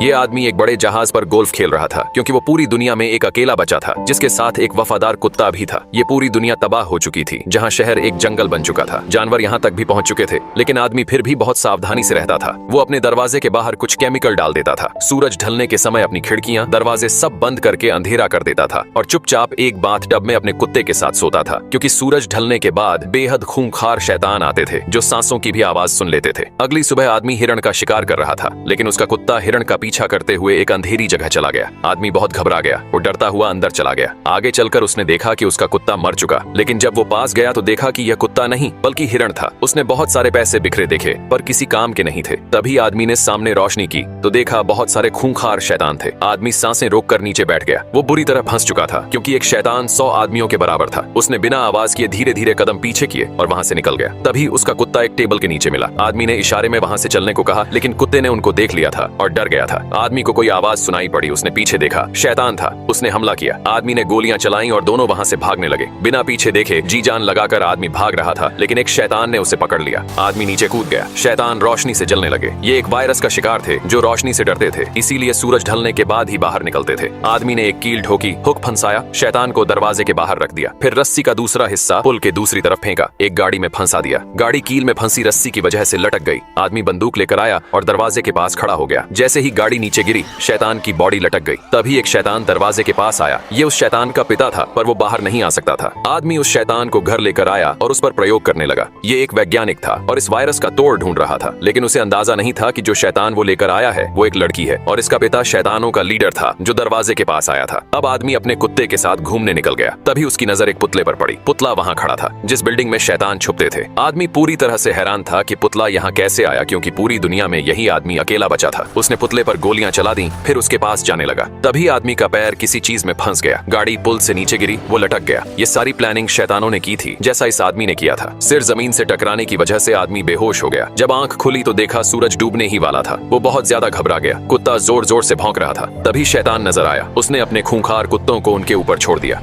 ये आदमी एक बड़े जहाज पर गोल्फ खेल रहा था क्योंकि वो पूरी दुनिया में एक अकेला बचा था जिसके साथ एक वफादार कुत्ता भी था। ये पूरी दुनिया तबाह हो चुकी थी, जहाँ शहर एक जंगल बन चुका था। जानवर यहाँ तक भी पहुंच चुके थे, लेकिन आदमी फिर भी बहुत सावधानी से रहता था। वो अपने दरवाजे के बाहर कुछ केमिकल डाल देता था। सूरज ढलने के समय अपनी खिड़कियां, दरवाजे सब बंद करके अंधेरा कर देता था और चुपचाप एक बाथटब में अपने कुत्ते के साथ सोता था, क्योंकि सूरज ढलने के बाद बेहद खूंखार शैतान आते थे जो सांसों की भी आवाज सुन लेते थे। अगली सुबह आदमी हिरण का शिकार कर रहा था, लेकिन उसका कुत्ता हिरण का पीछा करते हुए एक अंधेरी जगह चला गया। आदमी बहुत घबरा गया। वो डरता हुआ अंदर चला गया। आगे चलकर उसने देखा कि उसका कुत्ता मर चुका, लेकिन जब वो पास गया तो देखा कि यह कुत्ता नहीं बल्कि हिरण था। उसने बहुत सारे पैसे बिखरे देखे पर किसी काम के नहीं थे। तभी आदमी ने सामने रोशनी की तो देखा बहुत सारे खूंखार शैतान थे। आदमी सांसें रोककर नीचे बैठ गया। वो बुरी तरह फंस चुका था क्योंकि एक शैतान 100 आदमियों के बराबर था। उसने बिना आवाज किए धीरे धीरे कदम पीछे किए और वहां से निकल गया। तभी उसका कुत्ता एक टेबल के नीचे मिला। आदमी ने इशारे में वहां से चलने को कहा, लेकिन कुत्ते ने उनको देख लिया था और डर गया था। आदमी को कोई आवाज सुनाई पड़ी। उसने पीछे देखा, शैतान था। उसने हमला किया। आदमी ने गोलियां चलाई और दोनों वहां से भागने लगे। बिना पीछे देखे जी जान लगाकर आदमी भाग रहा था, लेकिन एक शैतान ने उसे पकड़ लिया। आदमी नीचे कूद गया। शैतान रोशनी से जलने लगे। ये एक वायरस का शिकार थे जो रोशनी से डरते थे, इसीलिए सूरज ढलने के बाद ही बाहर निकलते थे। आदमी ने एक कील ठोकी, हुक फंसाया, शैतान को दरवाजे के बाहर रख दिया। फिर रस्सी का दूसरा हिस्सा पुल के दूसरी तरफ फेंका, एक गाड़ी में फंसा दिया। गाड़ी कील में फंसी रस्सी की वजह से लटक गई। आदमी बंदूक लेकर आया और दरवाजे के पास खड़ा हो गया। जैसे ही गाड़ी नीचे गिरी, शैतान की बॉडी लटक गई। तभी एक शैतान दरवाजे के पास आया। ये उस शैतान का पिता था, पर वो बाहर नहीं आ सकता था। आदमी उस शैतान को घर लेकर आया और उस पर प्रयोग करने लगा। ये एक वैज्ञानिक था और इस वायरस का तोड़ ढूंढ रहा था, लेकिन उसे अंदाजा नहीं था कि जो शैतान वो लेकर आया है वो एक लड़की है और इसका पिता शैतानों का लीडर था जो दरवाजे के पास आया था। अब आदमी अपने कुत्ते के साथ घूमने निकल गया। तभी उसकी नजर एक पुतले पर पड़ी। पुतला वहां खड़ा था जिस बिल्डिंग में शैतान छुपते थे। आदमी पूरी तरह से हैरान था कि पुतला यहाँ कैसे आया, क्योंकि पूरी दुनिया में यही आदमी अकेला बचा था। उसने पुतले पर गोलियां चला दी, फिर उसके पास जाने लगा। तभी आदमी का पैर किसी चीज में फंस गया। गाड़ी पुल से नीचे गिरी, वो लटक गया। ये सारी प्लानिंग शैतानों ने की थी, जैसा इस आदमी ने किया था। सिर जमीन से टकराने की वजह से आदमी बेहोश हो गया। जब आंख खुली तो देखा सूरज डूबने ही वाला था। वो बहुत ज्यादा घबरा गया। कुत्ता जोर जोर से भौंक रहा था। तभी शैतान नजर आया। उसने अपने खूंखार कुत्तों को उनके ऊपर छोड़ दिया।